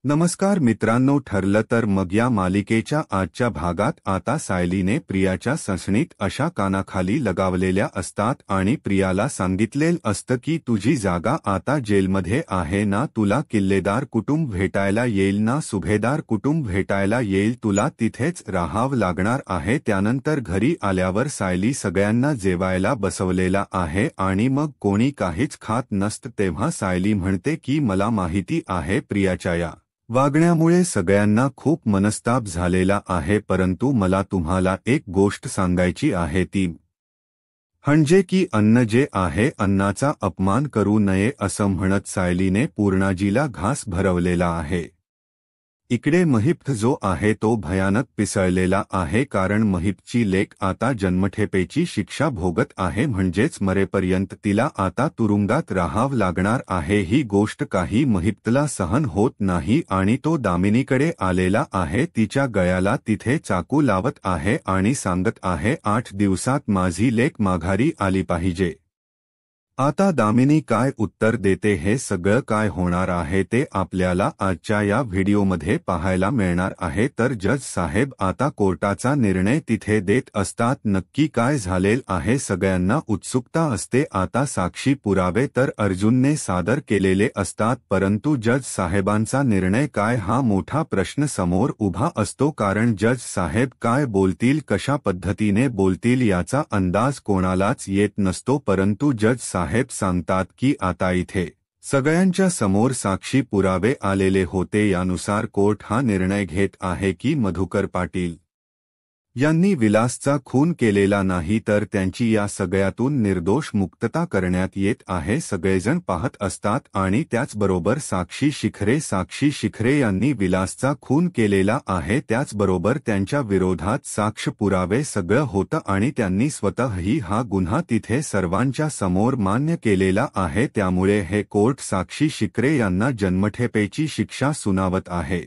नमस्कार मित्रांनो, ठरलं तर मग या मालिकेच्या आजच्या भागात आता सायलीने प्रियाच्या सणसणीत अशा कानाखाली लगावलेल्या असतात आणि प्रियाला सांगितलेलं असतं की तुझी जागा आता जेलमध्ये आहे ना, तुला किल्लेदार कुटुंब भेटायला येईल ना, सुभेदार कुटुंब भेटायला येईल, तुला तिथेच राहावं लागणार आहे. त्यानंतर घरी आल्यावर सायली सगळ्यांना जेवायला बसवलेला आहे आणि मग कोणी काहीच खात नसतं तेव्हा सायली म्हणते की मला माहिती आहे प्रियाच्या या वागण्यामुळे सगळ्यांना खूप मनस्ताप झालेला आहे, परंतु मला तुम्हाला एक गोष्ट सांगायची आहे ती म्हणजे की अन्न जे आहे अन्नाचा अपमान करू नये असं म्हणत सायलीने पूर्णाजीला घास भरवलेला आहे. इकडे महिप जो आहे तो भयानक पिसळलेला आहे, कारण महिपची लेक आता जन्मठेपेची शिक्षा भोगत आहे, म्हणजेच मरेपर्यंत तिला आता तुरुंगात राहावं लागणार आहे. ही गोष्ट काही महिपला सहन होत नाही आणि तो दामिनीकडे आलेला आहे, तिच्या गळ्याला तिथे चाकू लावत आहे आणि सांगत आहे 8 दिवसात माझी लेक माघारी आली पाहिजे. आता दामिनी काय उत्तर देते हे सगळं काय होणार आहे ते आपल्याला आजच्या या व्हिडिओमध्ये पाहायला मिळणार आहे. तर जज साहेब आता कोर्टाचा निर्णय तिथे देत असतात. नक्की काय झालेलं आहे सगळ्यांना उत्सुकता असते. आता साक्षी पुरावे तर अर्जुनने सादर केलेले असतात, परंतु जज साहेबांचा निर्णय काय हा मोठा प्रश्न समोर उभा असतो, कारण जज साहेब काय बोलतील, कशा पद्धतीने बोलतील याचा अंदाज कोणालाच येत नसतो. परंतु जज साहेब सांगतात की आता इथे सगळ्यांच्या समोर साक्षी पुरावे आलेले होते, यानुसार कोर्ट हा निर्णय घेत आहे की मधुकर पाटील यांनी विलासचा खून केलेला नाही, तर त्यांची या सगळ्यातून निर्दोष मुक्तता करण्यात येत आहे. सगळेजण पाहत असतात आणि त्याचबरोबर साक्षी शिखरे यांनी विलासचा खून केलेला आहे, त्याचबरोबर त्यांच्या विरोधात साक्ष पुरावे सगळं होतं आणि त्यांनी स्वतःही हा गुन्हा तिथे सर्वांच्या समोर मान्य केलेला आहे. त्यामुळे हे कोर्ट साक्षी शिखरे यांना जन्मठेपेची शिक्षा सुनावत आहे.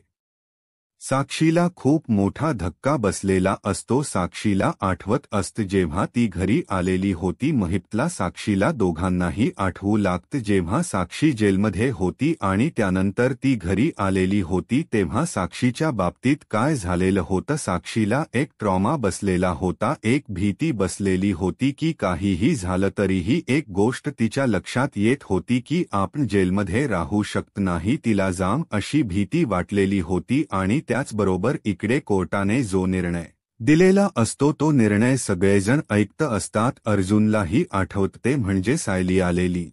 साक्षीला खूप मोठा धक्का बसलेला असतो. साक्षीला आठवत असतं जेव्हा ती घरी आलेली होती. महिपला साक्षीला दोघांनाही आठवू लागतं जेव्हा साक्षी जेलमध्ये होती आणि त्यानंतर ती घरी आलेली होती तेव्हा साक्षीच्या बाबतीत काय झालेलं होतं. साक्षीला एक ट्रॉमा बसलेला होता, एक भीती बसलेली होती की काहीही झालं तरीही एक गोष्ट तिच्या लक्षात येत होती की आपण जेलमध्ये राहू शकत नाही. तिला जाम अशी भीती वाटलेली होती आणि त्याचबरोबर इकडे कोर्टाने जो निर्णय दिलेला असतो तो निर्णय सगळेजण ऐकत असतात. अर्जुनलाही आठवते, म्हणजे सायली आलेली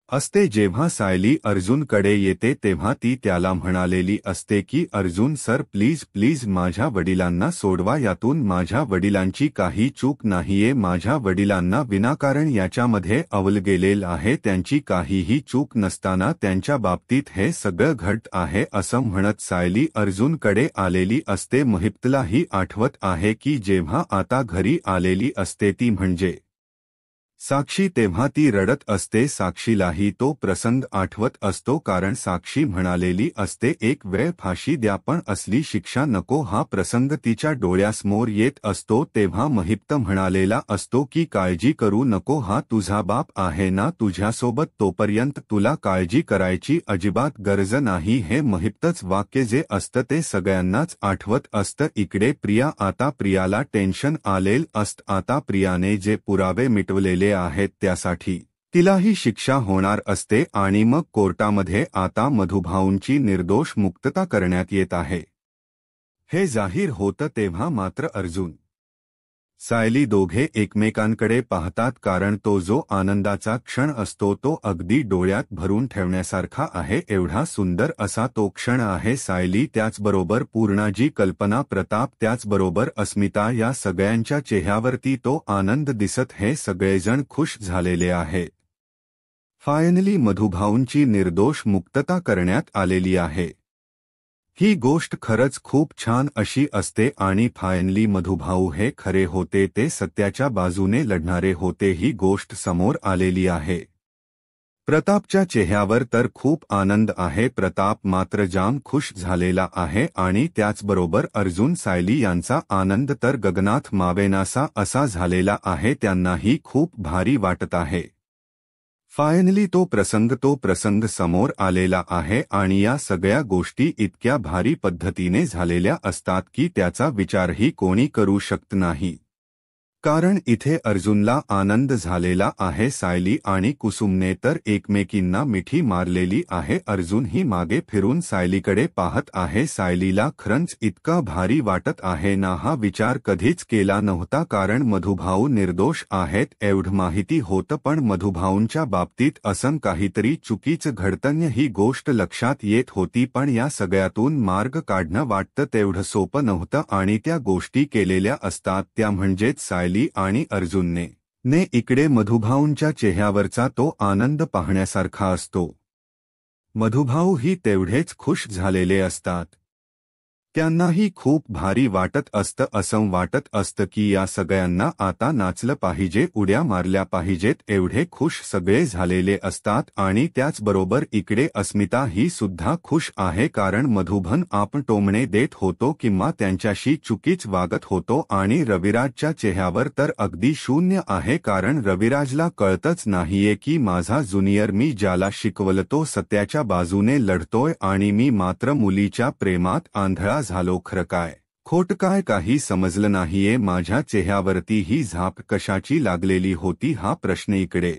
असते. जेव्हा सायली अर्जुनकडे येते तेव्हा ती त्याला म्हणालेली असते की अर्जुन सर प्लीज प्लीज माझ्या वडिलांना सोडवा, यातून माझ्या वडिलांची काही चूक नाहीये, माझ्या वडिलांना विनाकारण याच्यामध्ये अवल गेलेलं आहे, त्यांची काहीही चूक नसताना त्यांच्या बाबतीत हे सगळं घडत आहे असं म्हणत सायली अर्जुनकडे आलेली असते. महिपलाही आठवत आहे की जेव्हा आता घरी आलेली असते ती म्हणजे साक्षी, तेव्हा ती रडत असते. साक्षीलाही तो प्रसंग आठवत असतो, कारण साक्षी म्हणालेली असते एक वेळ फाशी द्या पण असली शिक्षा नको. हा प्रसंग तिच्या डोळ्यासमोर येत असतो तेव्हा महिप म्हणालेला असतो की काळजी करू नको, हा तुझा बाप आहे ना तुझ्यासोबत, तोपर्यंत तुला काळजी करायची अजिबात गरज नाही. हे महिपच वाक्य जे असतं ते सगळ्यांनाच आठवत असतं. इकडे प्रियाला टेन्शन आलेलं असतं. आता प्रियाने जे पुरावे मिटवलेले आहेत त्यासाठी तिलाही शिक्षा होणार असते आणि मग कोर्टामध्ये आता मधुभाऊंची निर्दोष मुक्तता करण्यात येत आहे. हे जाहीर होतं तेव्हा मात्र अर्जुन सायली दोघे एकमेकांकडे पाहतात, कारण तो जो आनंदाचा क्षण असतो तो अगदी डोळ्यात भरून ठेवण्यासारखा आहे. एवढा सुंदर असा तो क्षण आहे. सायली, त्याचबरोबर पूर्णाजी, कल्पना, प्रताप, त्याचबरोबर अस्मिता या सगळ्यांच्या चेहऱ्यावरती तो आनंद दिसत. हे सगळेजण खुश झालेले आहेत. फायनली मधुभाऊंची निर्दोष मुक्तता करण्यात आलेली आहे. ही गोष्ट खरंच खूप छान अशी असते आणि फायनली मधुभाऊ हे खरे होते, ते सत्याच्या बाजूने लढणारे होते. ही गोष्ट समोर आलेली आहे. प्रतापच्या चेहऱ्यावर तर खूप आनंद आहे. प्रताप मात्र जाम खुश झालेला आहे आणि त्याचबरोबर अर्जुन, सायली यांचा आनंद तर गगनात मावेनासा असा झालेला आहे. त्यांनाही खूप भारी वाटत आहे. फायनली तो प्रसंग समोर आलेला आहे आणि या सगळ्या गोष्टी इतक्या भारी पद्धतीने झालेल्या असतात की त्याचा विचारही कोणी करू शकत नाही. कारण इथे अर्जुनला आनंद झालेला आहे. सायली आणि कुसुमने तर एकमेकींना मिठी मारलेली आहे. अर्जुन ही मागे फिरून सायलीकडे पाहत आहे. सायलीला खरंच इतका भारी वाटत आहे ना, हा विचार कधीच केला नव्हता. कारण मधुभाऊ निर्दोष आहेत एवढं माहिती होतं, पण मधुभाऊंच्या बाबतीत असं काहीतरी चुकीचं घडतंय ही गोष्ट लक्षात येत होती. पण या सगळ्यातून मार्ग काढणं वाटतं तेवढं सोपं नव्हतं आणि त्या गोष्टी केलेल्या असतात त्या म्हणजेच सायली आणि अर्जुनने इकडे मधुभाऊंच्या चेहऱ्यावरचा तो आनंद पाहण्यासारखा असतो. मधुभाऊ ही तेवढेच खुश झालेले असतात. त्यांनाही खूप भारी वाटत असतं. असं वाटत असतं की या सगळ्यांना आता नाचलं पाहिजे, उड्या मारल्या पाहिजेत, एवढे खुश सगळे झालेले असतात. आणि त्याचबरोबर इकडे अस्मिता ही सुद्धा खुश आहे. कारण मधुभन आपण टोमणे देत होतो किंवा त्यांच्याशी चुकीच वागत होतो आणि रविराजच्या चेहऱ्यावर तर अगदी शून्य आहे. कारण रविराजला कळतच नाहीये की माझा ज्युनियर, मी ज्याला शिकवलं तो सत्याच्या बाजूने लढतोय आणि मी मात्र मुलीच्या प्रेमात आंधळा झालो. खरं काय खोट काय काही समजलं नाहीये. माझ्या चेहऱ्यावरती ही झाप कशाची लागलेली होती हा प्रश्न इकडे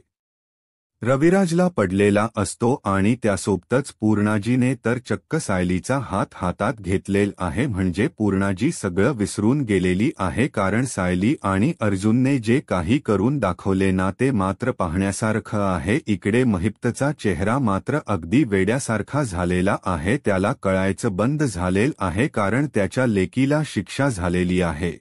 रविराजला पडलेला असतो. आणि त्यासोबतच पूर्णाजीने तर चक्क सायलीचा हात हातात घेतलेला आहे. म्हणजे पूर्णाजी सगळं विसरून गेलेली आहे. कारण सायली आणि अर्जुनने जे काही करून दाखवले ना ते मात्र पाहण्यासारखं आहे. इकडे महिप्तचा चेहरा मात्र अगदी वेड्यासारखा झालेला आहे. त्याला कळायचं बंद झालेलं आहे कारण त्याच्या लेकीला शिक्षा झालेली आहे.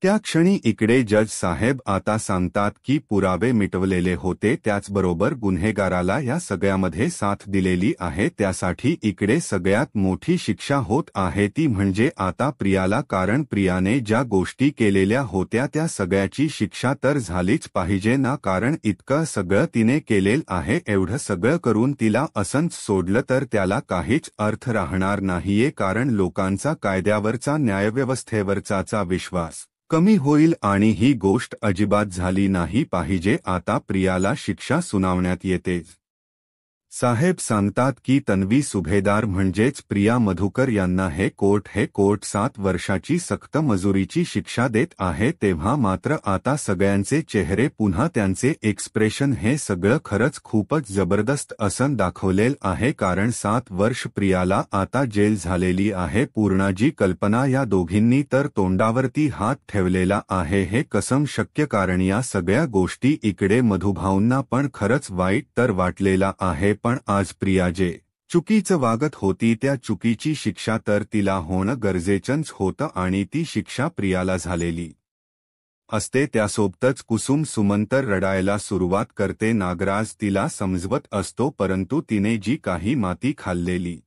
त्या क्षणी इकडे जज साहेब आता सांगतात की पुरावे मिटवलेले होते, त्याचबरोबर गुन्हेगाराला या सगळ्यामध्ये साथ दिलेली आहे. त्यासाठी इकडे सगळ्यात मोठी शिक्षा होत आहे ती म्हणजे आता प्रियाला. कारण प्रियाने ज्या गोष्टी केलेल्या होत्या त्या सगळ्याची शिक्षा तर झालीच पाहिजे ना. कारण इतकं सगळं तिने केलेलं आहे. एवढं सगळं करून तिला असंच सोडलं तर त्याला काहीच अर्थ राहणार नाहीये. कारण लोकांचा कायद्यावरचा, न्यायव्यवस्थेवरचा विश्वास कमी होईल आणि ही गोष्ट अजिबात झाली नाही पाहिजे. आता प्रियाला शिक्षा सुनावण्यात येते. साहेब सांगतात की तन्वी सुभेदार म्हणजेच प्रिया मधुकर यांना हे कोर्ट 7 वर्षाची सक्त मजुरीची शिक्षा देत आहे. तेव्हा मात्र आता सगळ्यांचे चेहरे, पुन्हा त्यांचे एक्सप्रेशन, हे सगळं खरंच खूपच जबरदस्त असं दाखवलेलं आहे. कारण 7 वर्ष प्रियाला आता जेल झालेली आहे. पूर्णाजी, कल्पना या दोघींनी तर तोंडावरती हात ठेवलेला आहे. हे कसं शक्य? कारण या सगळ्या गोष्टी इकडे मधुभाऊंना पण खरंच वाईट तर वाटलेला आहे. पण आज प्रिया जे चुकीचं वागत होती त्या चुकीची शिक्षा तर तिला होणं गरजेचंच होतं आणि ती शिक्षा प्रियाला झालेली असते. त्यासोबतच कुसुम सुमंतर रडायला सुरुवात करते. नागराज तिला समजवत असतो, परंतु तिने जी काही माती खाल्लेली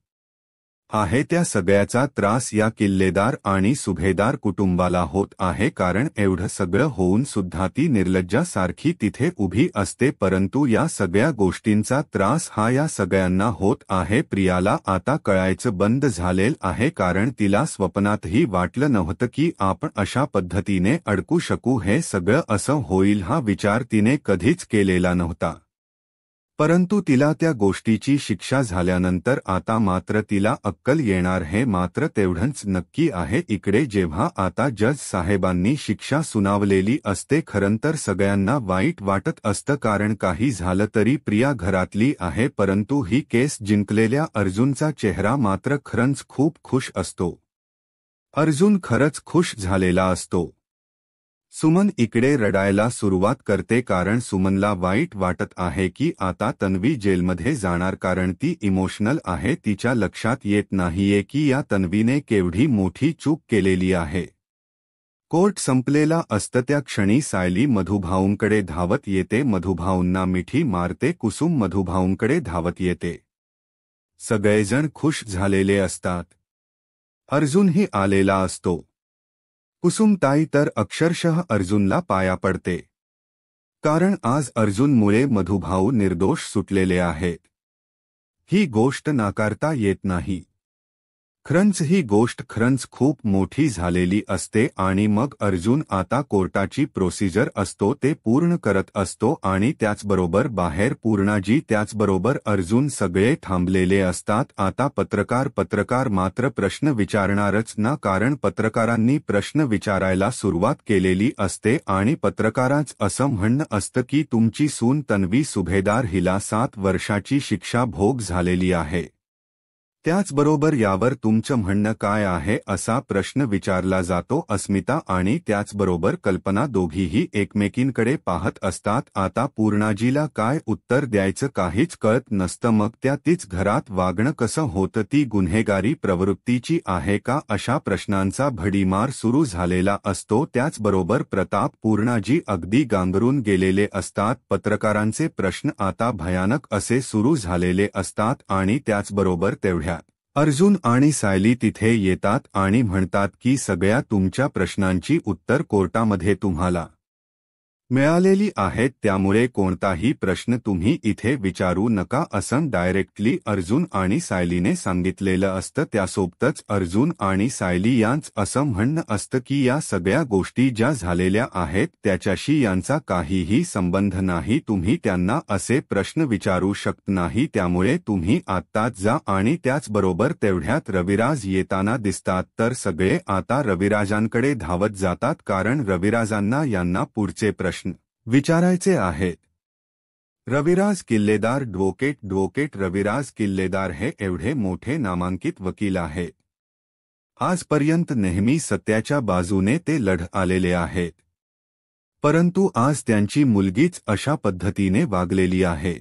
आहे त्या सगळ्याचा त्रास या किल्लेदार आणि सुभेदार कुटुंबाला होत आहे. कारण एवढं सगळं होऊन सुद्धा ती निर्लज्जासारखी तिथे उभी असते. परंतु या सगळ्या गोष्टींचा त्रास हा या सगळ्यांना होत आहे. प्रियाला आता कळायचं बंद झालेलं आहे. कारण तिला स्वप्नातही वाटलं नव्हतं की आपण अशा पद्धतीने अडकू शकू. हे सगळं असं होईल हा विचार तिने कधीच केलेला नव्हता. परंतु तिला त्या गोष्टीची शिक्षा झाल्यानंतर आता मात्र तिला अक्कल येणार हे मात्र तेवढंच नक्की आहे. इकडे जेव्हा आता जज साहेबांनी शिक्षा सुनावलेली असते, खरंतर सगळ्यांना वाईट वाटत असतं. कारण काही झालं तरी प्रिया घरातली आहे. परंतु ही केस जिंकलेल्या अर्जुनचा चेहरा मात्र खरंच खूप खुश असतो. अर्जुन खरंच खुश झालेला असतो. सुमन इकडे रडायला सुरुवात करते. कारण सुमनला वाईट वाटत आहे की आता तन्वी जेलमध्ये जाणार. कारण ती इमोशनल आहे. तिच्या लक्षात येत नाहीये की या तन्वीने केवढी मोठी चूक केलेली आहे. कोर्ट संपलेला असतं त्या क्षणी सायली मधुभाऊंकडे धावत येते. मधुभाऊंना मिठी मारते. कुसुम मधुभाऊंकडे धावत येते. सगळेजण खुश झालेले असतात. अर्जुनही आलेला असतो. कुसुमताई तर अक्षरशः अर्जुनला पाया पडते. कारण आज अर्जुनमुळे मधुभाऊ निर्दोष सुटलेले आहेत. ही गोष्ट नाकारता येत नाही. खरंच ही गोष्ट खरंच खूप मोठी झालेली असते आणि मग अर्जुन आता कोर्टाची प्रोसिजर असतो ते पूर्ण करत असतो आणि त्याचबरोबर बाहेर पूर्णाजी त्याचबरोबर अर्जुन सगळे थांबलेले असतात। आता पत्रकार मात्र प्रश्न विचारणारच ना, कारण पत्रकारांनी प्रश्न विचारायला सुरुवात केलेली असते आणि पत्रकारांच असं म्हणणं असतं की तुमची सून तन्वी सुभेदार हिला 7 वर्षाची शिक्षा भोग झालेली आहे। त्याचबरोबर यावर तुमचं म्हणणं काय आहे असा प्रश्न विचारला जातो। अस्मिता आणि त्याचबरोबर कल्पना दोघीही एकमेकींकडे पाहत असतात। आता पूर्णाजीला काय उत्तर द्यायचं काहीच कळत नसतं। मग त्या तीच घरात वागणं कसं होतं, ती गुन्हेगारी प्रवृत्तीची आहे का, अशा प्रश्नांचा भडीमार सुरू झालेला असतो। त्याचबरोबर प्रताप पूर्णाजी अगदी गांगरून गेलेले असतात। पत्रकारांचे प्रश्न आता भयानक असे सुरू झालेले असतात आणि त्याचबरोबर तेवढ्या अर्जुन आणि सायली तिथे येतात आणि म्हणतात की सगळ्या तुमच्या प्रश्नांची उत्तर कोर्टामध्ये तुम्हाला मिळालेली आहेत, त्यामुळे कोणताही प्रश्न तुम्ही इथे विचारू नका असं डायरेक्टली अर्जुन आणि सायलीने सांगितलेलं असतं। त्यासोबतच अर्जुन आणि सायली यांचं असं म्हणणं असतं की या सगळ्या गोष्टी ज्या झालेल्या आहेत त्याच्याशी यांचा काहीही संबंध नाही, तुम्ही त्यांना असे प्रश्न विचारू शकत नाही, त्यामुळे तुम्ही आत्ताच जा। आणि त्याचबरोबर तेवढ्यात रविराज येताना दिसतात तर सगळे आता रविराजांकडे धावत जातात, कारण रविराजांना यांना पुढचे प्रश्न विचारायचे आहेत। रविराज किल्लेदार ॲडव्होकेट रविराज किल्लेदार हे एवढे मोठे नामांकित वकील आहेत। आजपर्यंत नेहमी सत्याच्या बाजूने ते लढत आलेले आहेत, परंतु आज त्यांची मुलगीच अशा पद्धतीने वागलेली आहे।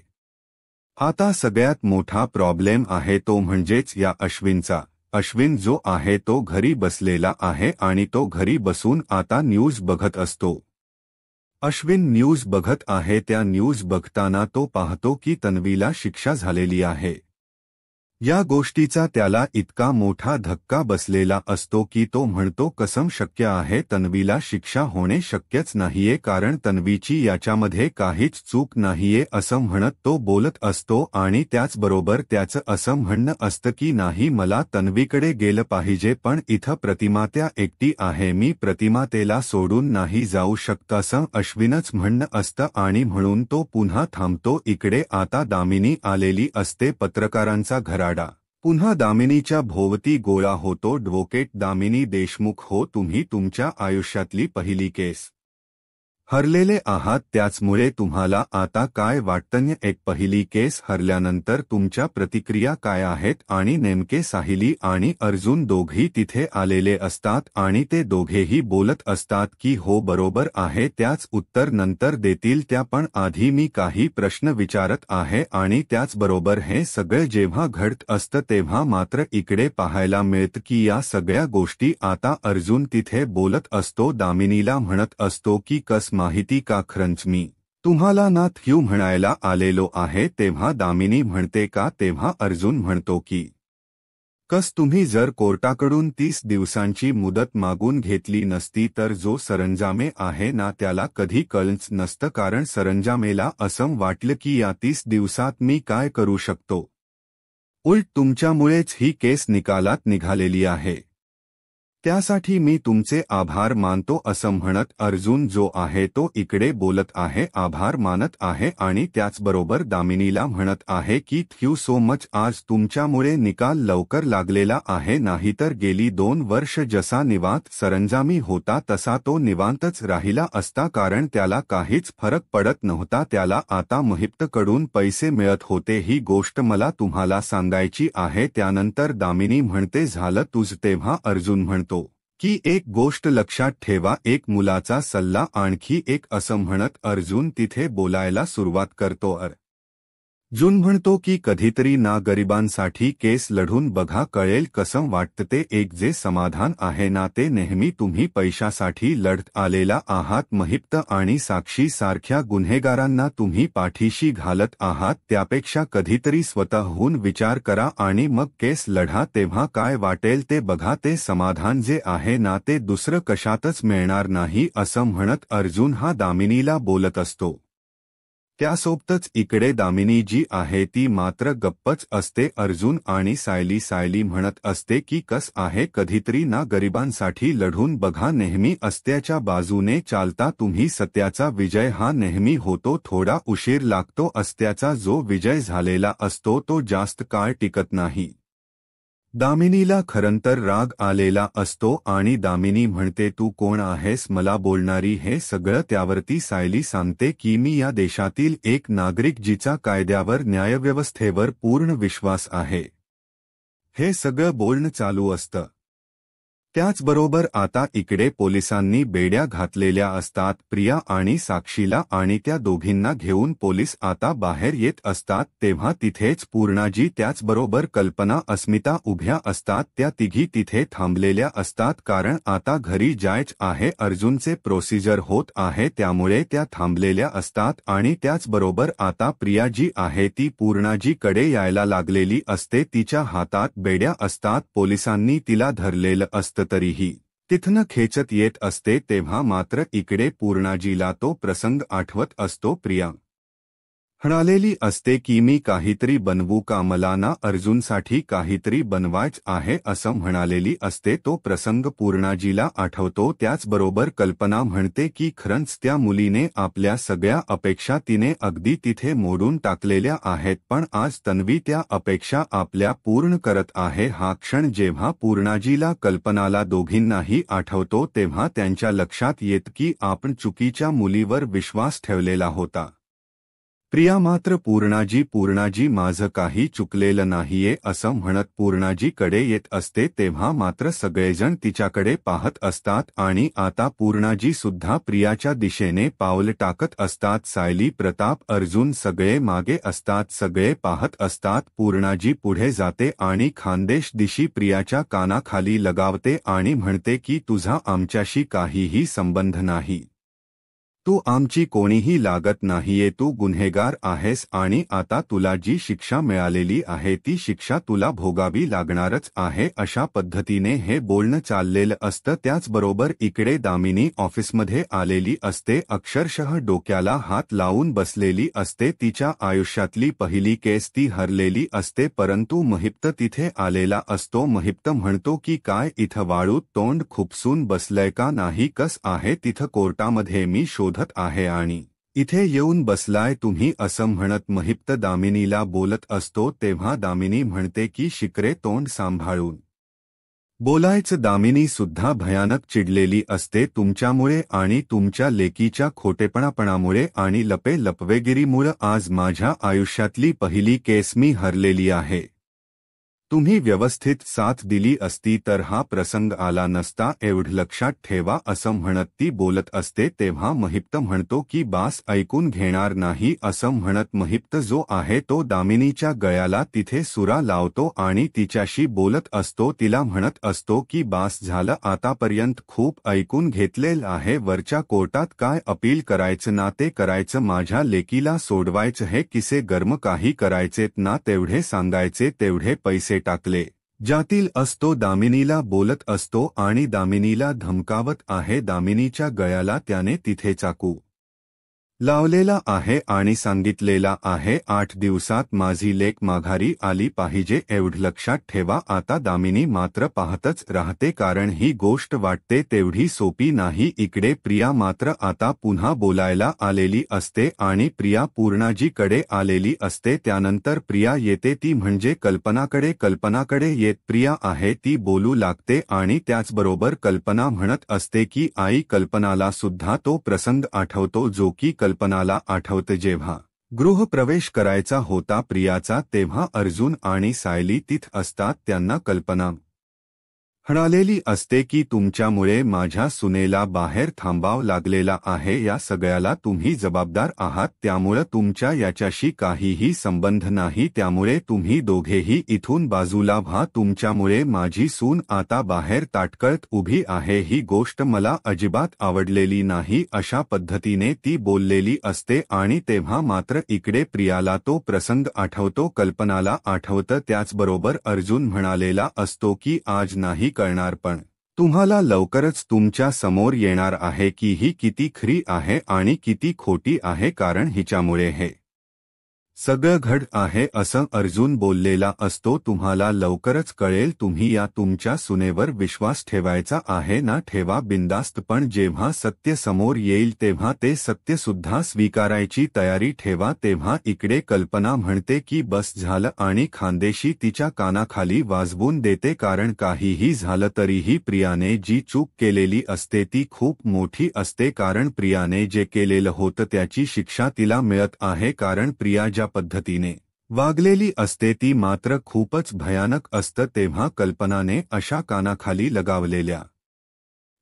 आता सगळ्यात मोठा प्रॉब्लेम आहे तो म्हणजेच या अश्विनचा। अश्विन जो आहे तो घरी बसलेला आहे आणि तो घरी बसून आता न्यूज बघत असतो। अश्विन न्यूज बघत आहे, त्या न्यूज बघताना तो पाहतो की तन्वीला शिक्षा झालेली आहे। या गोष्टीचा त्याला इतका मोठा धक्का बसलेला असतो की तो म्हणतो कसं शक्य आहे, तन्वीला शिक्षा होणे शक्यच नाहीये, कारण तन्वीची याच्यामध्ये काहीच चूक नाहीये असं म्हणत तो बोलत असतो। आणि त्याचबरोबर त्याचं असं म्हणणं असतं की नाही, मला तन्वीकडे गेलं पाहिजे, पण इथं प्रतिमात्या एकटी आहे, मी प्रतिमातेला सोडून नाही जाऊ शकत असं अश्विनच म्हणणं असतं आणि म्हणून तो पुन्हा थांबतो। इकडे आता दामिनी आलेली असते। पत्रकारांचा घराडा पुन्हा दामिनीच्या भोवती गोळा होतो। ॲडव्होकेट दामिनी देशमुख हो, तुम्ही तुमच्या आयुष्यातली पहिली केस हरलेले आहात, त्याचमुळे तुम्हाला आता काय वाटतं, एक पहिली केस हरल्यानंतर तुमच्या प्रतिक्रिया काय आहेत? आणि नेमके साहिली आणि अर्जुन दोघेही तिथे आलेले असतात आणि ते दोघेही बोलत असतात की हो बरोबर आहे, त्याच उत्तर नंतर देतील त्या, पण आधी मी काही प्रश्न विचारत आहे। आणि त्याचबरोबर हे सगळं जेव्हा घडत असतं तेव्हा मात्र इकडे पाहायला मिळतं की या सगळ्या गोष्टी आता अर्जुन तिथे बोलत असतो, दामिनीला म्हणत असतो की कस माहिती का, खरंच मी तुम्हाला ना थ्यू म्हणायला आलेलो आहे। तेव्हा दामिनी म्हणते का, तेव्हा अर्जुन म्हणतो की कस तुम्ही जर कोर्टाकडून 30 दिवसांची मुदत मागून घेतली नसती तर जो सरंजामे आहे ना त्याला कधी कळलंच नसतं, कारण सरंजामेला असं वाटलं की या 30 दिवसात मी काय करू शकतो, उलट तुमच्यामुळेच ही केस निकालात निघालेली आहे, त्यासाठी मी तुमचे आभार मानतो असं म्हणत अर्जुन जो आहे तो इकडे बोलत आहे, आभार मानत आहे आणि त्याचबरोबर दामिनीला म्हणत आहे की थँक्यू सो मच, आज तुमच्यामुळे निकाल लवकर लागलेला आहे, नाहीतर गेली 2 वर्ष जसा निवांत सरंजामी होता तसा तो निवांतच राहिला असता, कारण त्याला काहीच फरक पडत नव्हता, त्याला आता महिप्तकडून पैसे मिळत होते, ही गोष्ट मला तुम्हाला सांगायची आहे। त्यानंतर दामिनी म्हणते झालं तुझं, तेव्हा अर्जुन म्हणतो की एक गोष्ट लक्षात ठेवा, एक मुलाचा सल्ला आणखी एक, असं म्हणत अर्जुन तिथे बोलायला सुरुवात करतो। अर्जुन म्हणतो की कधीतरी ना गरिबांसाठी केस लढून बघा, कळेल कसं वाटतं ते, एक जे समाधान आहे ना ते नेहमी तुम्ही पैशासाठी लढत आलेला आहात, महिप्त आणि साक्षी सारख्या गुन्हेगारांना तुम्ही पाठीशी घालत आहात, त्यापेक्षा कधीतरी स्वतःहून विचार करा आणि मग केस लढा, तेव्हा काय वाटेल ते बघा, ते समाधान जे आहे ना ते दुसरं कशातच मिळणार नाही, असं म्हणत अर्जुन हा दामिनीला बोलत असतो। त्यासोबतच इकडे दामिनी जी आहे ती मात्र गप्पच असते. अर्जुन आणि सायली म्हणत असते की कस आहे कधीतरी ना गरिबांसाठी लढून बघा, नेहमी असत्याच्या बाजूने चालता तुम्ही. सत्याचा विजय हा नेहमी होतो, थोडा उशीर लागतो. असत्याचा जो विजय झालेला असतो तो जास्त काळ टिकत नाही. दामिनीला खरंतर राग आलेला असतो आणि दामिनी म्हणते तू कोण आहेस मला बोलणारी हे सगळं. त्यावरती सायली सांगते की मी या देशातील एक नागरिक जिचा कायद्यावर न्यायव्यवस्थेवर पूर्ण विश्वास आहे. हे सगळं बोलणं चालू असतं. त्याचबरोबर आता इकडे पोलिसांनी बेड्या घातलेल्या असतात प्रिया आणि साक्षीला आणि त्या दोघींना घेऊन पोलीस आता बाहेर येत असतात. तेव्हा तिथेच पूर्णाजी त्याचबरोबर कल्पना अस्मिता उभ्या असतात. त्या तिघी तिथे थांबलेल्या असतात कारण आता घरी जायच आहे. अर्जुनचे प्रोसिजर होत आहे त्यामुळे त्या थांबलेल्या असतात आणि त्याचबरोबर आता प्रिया जी आहे ती पूर्णाजीकडे यायला लागलेली असते. तिच्या हातात बेड्या असतात. पोलिसांनी तिला धरलेलं असतं तरीही तिथनं खेचत येत असते. तेव्हा मात्र इकडे पूर्णाजीला तो प्रसंग आठवत असतो. प्रिया म्हणालेली असते की मी काहीतरी बनवू का, मला ना अर्जुनसाठी काहीतरी बनवायच आहे असं म्हणालेली असते. तो प्रसंग पूर्णाजीला आठवतो. त्याचबरोबर कल्पना म्हणते की खरंच त्या मुलीने आपल्या सगळ्या अपेक्षा तिने अगदी तिथे मोडून टाकलेल्या आहेत, पण आज तन्वी त्या अपेक्षा आपल्या पूर्ण करत आहे. हा क्षण जेव्हा पूर्णाजीला कल्पनाला दोघींनाही आठवतो तेव्हा त्यांच्या लक्षात येत की आपण चुकीच्या मुलीवर विश्वास ठेवलेला होता. प्रिया मात्र पूर्णाजी माझं काही चुकलेलं नाहीये असं म्हणत पूर्णाजीकडे येत असते. तेव्हा मात्र सगळेजण तिच्याकडे पाहत असतात आणि आता पूर्णाजी सुद्धा प्रियाच्या दिशेने पावलं टाकत असतात. सायली, प्रताप, अर्जुन सगळे मागे असतात. सगळे पाहत असतात. पूर्णाजी पुढे जाते आणि खानदेश दिशी प्रियाच्या कानाखाली लगावते आणि म्हणते की तुझा आमच्याशी काहीही संबंध नाही. तू आमची कोणीही लागत नाहीये. तू गुन्हेगार आहेस आणि आता तुला जी शिक्षा मिळालेली आहे ती शिक्षा तुला भोगावी लागणारच आहे. अशा पद्धतीने हे बोलणं चाललेलं असतं. त्याचबरोबर इकडे दामिनी ऑफिसमध्ये आलेली असते. अक्षरशः डोक्याला हात लावून बसलेली असते. तिच्या आयुष्यातली पहिली केस ती हरलेली असते. परंतु महिप्त तिथे आलेला असतो. महिप्त म्हणतो की काय इथं वाळूत तोंड खुपसून बसलंय का, नाही कस आहे तिथं कोर्टामध्ये मी शोधत आहे आणि इथे येऊन बसलाय तुम्ही असं म्हणत महिप्त दामिनीला बोलत असतो. तेव्हा दामिनी म्हणते की शिकरे तोंड सांभाळून बोलायचं. दामिनी सुद्धा भयानक चिडलेली असते. तुमच्यामुळे आणि तुमच्या लेकीच्या खोटेपणापणामुळे आणि लपेलपवेगिरीमुळे आज माझ्या आयुष्यातली पहिली केस मी हरलेली आहे. तुम्ही व्यवस्थित साथ दिली असती तर हा प्रसंग आला नसता, एवढं लक्षात ठेवा असं म्हणत ती बोलत असते. तेव्हा महिप्त म्हणतो की बास ऐकून घेणार नाही असं म्हणत महिप्त जो आहे तो दामिनीच्या गळ्याला तिथे सुरा लावतो आणि तिच्याशी बोलत असतो. तिला म्हणत असतो की बास झालं, आतापर्यंत खूप ऐकून घेतलेलं आहे. वरच्या कोर्टात काय अपील करायचं ना ते करायचं. माझ्या लेकीला सोडवायचं हे किसे गरम काही करायचेत ना तेवढे सांगायचे, तेवढे पैसे टाकले जातील असतो. दामिनीला बोलत असतो आणि दामिनीला धमकावत आहे. दामिनीच्या गळ्याला त्याने तिथे चाकू लावलेला आहे आणि सांगितलेला आहे 8 दिवसात माझी लेक माघारी आली पाहिजे. एवढं लक्षात ठेवा. आता दामिनी मात्र पाहतच राहते कारण ही गोष्ट वाटते तेवढी सोपी नाही. इकडे प्रिया मात्र आता पुन्हा बोलायला आलेली असते आणि प्रिया पूर्णाजीकडे आलेली असते. त्यानंतर प्रिया येते ती म्हणजे कल्पनाकडे येत प्रिया आहे ती बोलू लागते आणि त्याचबरोबर कल्पना म्हणत असते की आई, कल्पनाला सुद्धा तो प्रसंग आठवतो जो की कल्पनाला आठवते जेव्हा गृहप्रवेश करायचा होता प्रियाचा तेव्हा अर्जुन आणि सायली तिथ असतात. त्यांना कल्पना म्हणालेली असते की तुमच्यामुळे माझ्या सुनेला बाहेर थांबावं लागलेला आहे. या सगळ्याला तुम्ही जबाबदार आहात. त्यामुळे तुमच्या याच्याशी काहीही संबंध नाही. त्यामुळे तुम्ही दोघेही इथून बाजूला व्हा. तुमच्यामुळे माझी सून आता बाहेर ताटकळत उभी आहे. ही गोष्ट मला अजिबात आवडलेली नाही. अशा पद्धतीने ती बोललेली असते आणि तेव्हा मात्र इकडे प्रियाला तो प्रसंग आठवतो, कल्पनाला आठवतं. त्याचबरोबर अर्जुन म्हणालेला असतो की आज नाही करणार पण तुम्हाला लवकरच तुमच्या समोर येणार आहे की ही किती खरी आहे आणि किती खोटी आहे, कारण हिच्यामुळे हे सगळं घड आहे असं अर्जुन बोललेला असतो. तुम्हाला लवकरच कळेल. तुम्ही या तुमच्या सुनेवर विश्वास ठेवायचा आहे ना, ठेवा बिंदास्त. पण जेव्हा सत्य समोर येईल तेव्हा ते सत्य सुद्धा स्वीकारायची तयारी ठेवा. तेव्हा इकडे कल्पना म्हणते की बस झालं आणि खानदेशी तिच्या कानाखाली वाजवून देते, कारण काहीही झालं तरीही प्रियाने जी चूक केलेली असते ती खूप मोठी असते. कारण प्रियाने जे केलेलं होतं त्याची शिक्षा तिला मिळत आहे. कारण प्रिया ज्या पद्धतीने वागलेली असते ती मात्र खूपच भयानक असतं. तेव्हा कल्पनाने अशा कानाखाली लगावलेल्या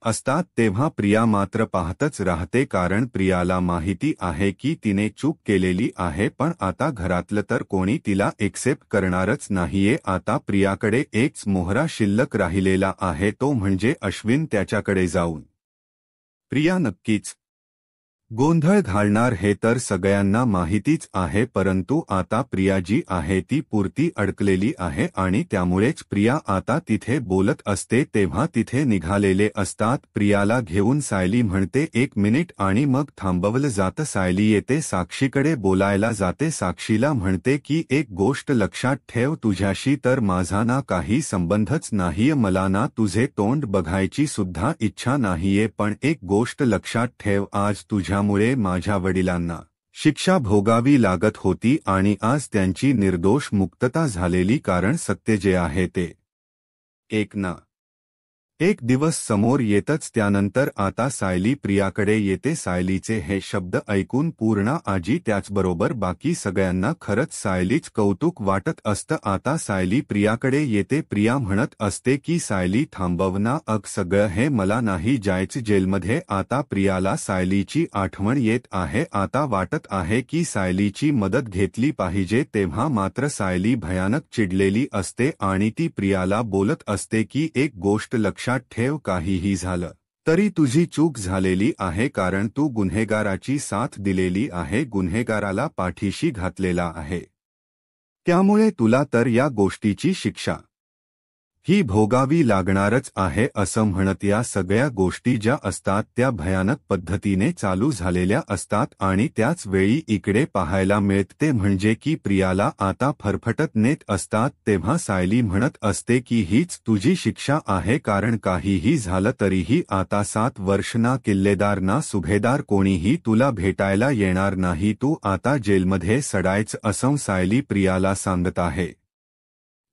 असतात तेव्हा प्रिया मात्र पाहतच राहते. कारण प्रियाला माहिती आहे की तिने चूक केलेली आहे, पण आता घरातलं तर कोणी तिला एक्सेप्ट करणारच नाहीये. आता प्रियाकडे एकच मोहरा शिल्लक राहिलेला आहे, तो म्हणजे अश्विन. त्याच्याकडे जाऊन प्रिया नक्कीच गोंधळ घालणार हे तर सगळ्यांना माहितीच आहे. परंतु आता प्रिया जी आहे ती पुरती अडकलेली आहे आणि त्यामुळेच प्रिया आता तिथे बोलत असते. तेव्हा तिथे निघालेले असतात. प्रियाला घेऊन सायली म्हणते 1 मिनिट आणि मग थांबवलं जातं. सायली येते, साक्षीकडे बोलायला जाते. साक्षीला म्हणते की एक गोष्ट लक्षात ठेव, तुझ्याशी तर माझा ना काही संबंधच नाहीये, मला ना तुझे तोंड बघायची सुद्धा इच्छा नाहीये. पण एक गोष्ट लक्षात ठेव, आज तुझ्यामुळे माझ्या वडिलांना शिक्षा भोगावी लागत होती आणि आज त्यांची निर्दोष मुक्तता झालेली. कारण सत्य जे आहे ते एक ना एक दिवस समोर येतच. त्यानंतर आता सायली प्रियाकडे येते. सायलीचे हे शब्द ऐकून पूर्ण आजी त्याचबरोबर बाकी सगळ्यांना खरंच सायलीच कौतुक वाटत असतं. आता सायली प्रियाकडे येते. प्रिया म्हणत असते की सायली थांबव ना, सगळं हे मला नाही जायचं जेलमध्ये. आता प्रियाला सायलीची आठवण येत आहे. आता वाटत आहे की सायलीची मदत घेतली पाहिजे. तेव्हा मात्र सायली भयानक चिडलेली असते आणि ती प्रियाला बोलत असते की एक गोष्ट लक्षात ठेव, काहीही झालं तरी तुझी चूक झालेली आहे. कारण तू गुन्हेगाराची साथ दिलेली आहे, गुन्हेगाराला पाठीशी घातलेला आहे. त्यामुळे तुला तर या गोष्टीची शिक्षा ही भोगावी लागणारच आहे. असं म्हणत या सगळ्या गोष्टी ज्या असतात त्या भयानक पद्धतीने चालू झालेल्या असतात आणि त्याच वेळी इकडे पाहायला मिळते म्हणजे की प्रियाला आता फरफटत नेत असतात. तेव्हा सायली म्हणत असते की हीच तुझी शिक्षा आहे. कारण काहीही झालं तरीही आता 7 वर्ष ना किल्लेदार ना सुभेदार कोणीही तुला भेटायला येणार नाही, तू आता जेलमध्ये सडायचं असं सायली प्रियाला सांगत आहे.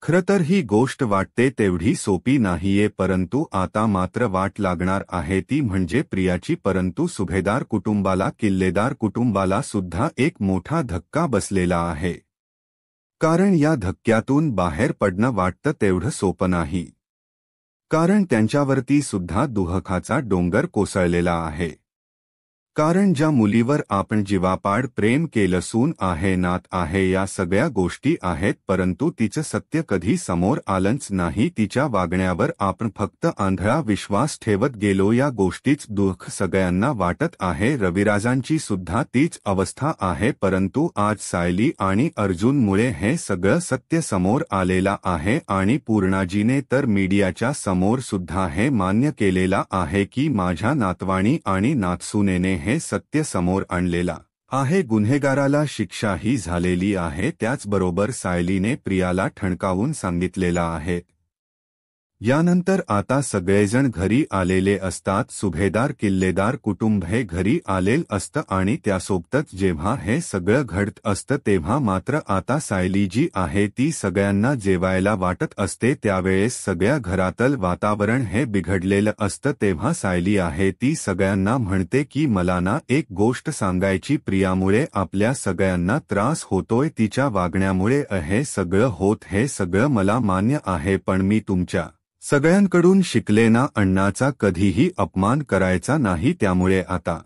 खरं तर ही गोष्ट वाटते तेवढी सोपी नाहीये, परंतु आता मात्र वाट लागणार आहे ती म्हणजे प्रियाची. परंतु सुभेदार कुटुंबाला, किल्लेदार कुटुंबाला सुद्धा एक मोठा धक्का बसलेला आहे. कारण या धक्क्यातून बाहेर पडणं वाटतं तेवढं सोपं नाही. कारण त्यांच्यावरती सुद्धा दुःखाचा डोंगर कोसळलेला आहे. कारण ज्या मुलीवर आपण जीवापाड प्रेम केलं, सून आहे, नात आहे, या सगळ्या गोष्टी आहेत, परंतु तिचं सत्य कधी समोर आलंच नाही. तिच्या वागण्यावर आपण फक्त आंधळा विश्वास ठेवत गेलो. या गोष्टीच दुःख सगळ्यांना वाटत आहे. रविराजांची सुद्धा तीच अवस्था आहे. परंतु आज सायली आणि अर्जुनमुळे हे सगळं सत्य समोर आलेला आहे आणि पूर्णाजीने तर मीडियाच्या समोर सुद्धा हे मान्य केलेला आहे की माझ्या नातवाणी आणि नातसूनेने हे सत्य समोर आणलेला आहे. गुन्हेगाराला शिक्षाही झालेली आहे. त्याचबरोबर सायलीने प्रियाला ठणकावून सांगितलेला आहे. यानंतर आता सगळेजण घरी आलेले असतात. सुभेदार, किल्लेदार कुटुंब हे घरी आलेल असतं आणि त्यासोबतच जेव्हा हे सगळं घडत असतं तेव्हा मात्र आता सायली जी आहे ती सगळ्यांना जेवायला वाटत असते. त्यावेळेस सगळ्या घरातलं वातावरण हे बिघडलेलं असतं. तेव्हा सायली आहे ती सगळ्यांना म्हणते की मला ना एक गोष्ट सांगायची, प्रियामुळे आपल्या सगळ्यांना त्रास होतोय, तिच्या वागण्यामुळे हे सगळं होत, हे सगळं मला मान्य आहे, पण मी तुमच्या सगळ्यांकडून शिकले ना, अण्णाचा कधीही अपमान करायचा नाही. त्यामुळे आता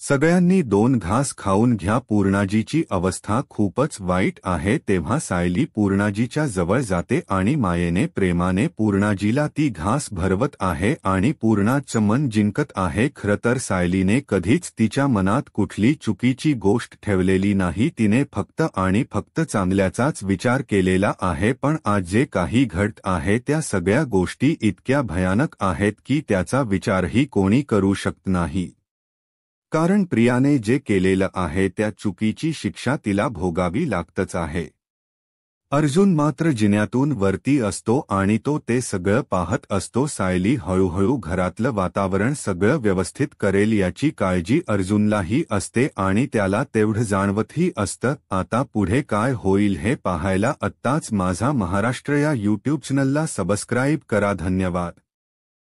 सगळ्यांनी 2 घास खाऊन घ्या. पूर्णाजीची अवस्था खूपच वाईट आहे. तेव्हा सायली पूर्णाजीच्या जवळ जाते आणि मायेने प्रेमाने पूर्णाजीला ती घास भरवत आहे आणि पूर्णाचं मन जिंकत आहे. खरं तर सायलीने कधीच तिच्या मनात कुठली चुकीची गोष्ट ठेवलेली नाही. तिने फक्त आणि फक्त चांगल्याचाच विचार केलेला आहे. पण आज जे काही घडत आहे त्या सगळ्या गोष्टी इतक्या भयानक आहेत की त्याचा विचारही कोणी करू शकत नाही. कारण प्रियाने जे केलेलं आहे त्या चुकीची शिक्षा तिला भोगावी लागतच आहे. अर्जुन मात्र जिन्यातून वरती असतो आणि तो ते सगळं पाहत असतो. सायली हळूहळू घरातलं वातावरण सगळं व्यवस्थित करेल याची काळजी अर्जुनलाही असते आणि त्याला तेवढं जाणवतही असतं. आता पुढे काय होईल हे पाहायला आत्ताच माझा महाराष्ट्र या यूट्यूब चॅनलला सबस्क्राईब करा. धन्यवाद.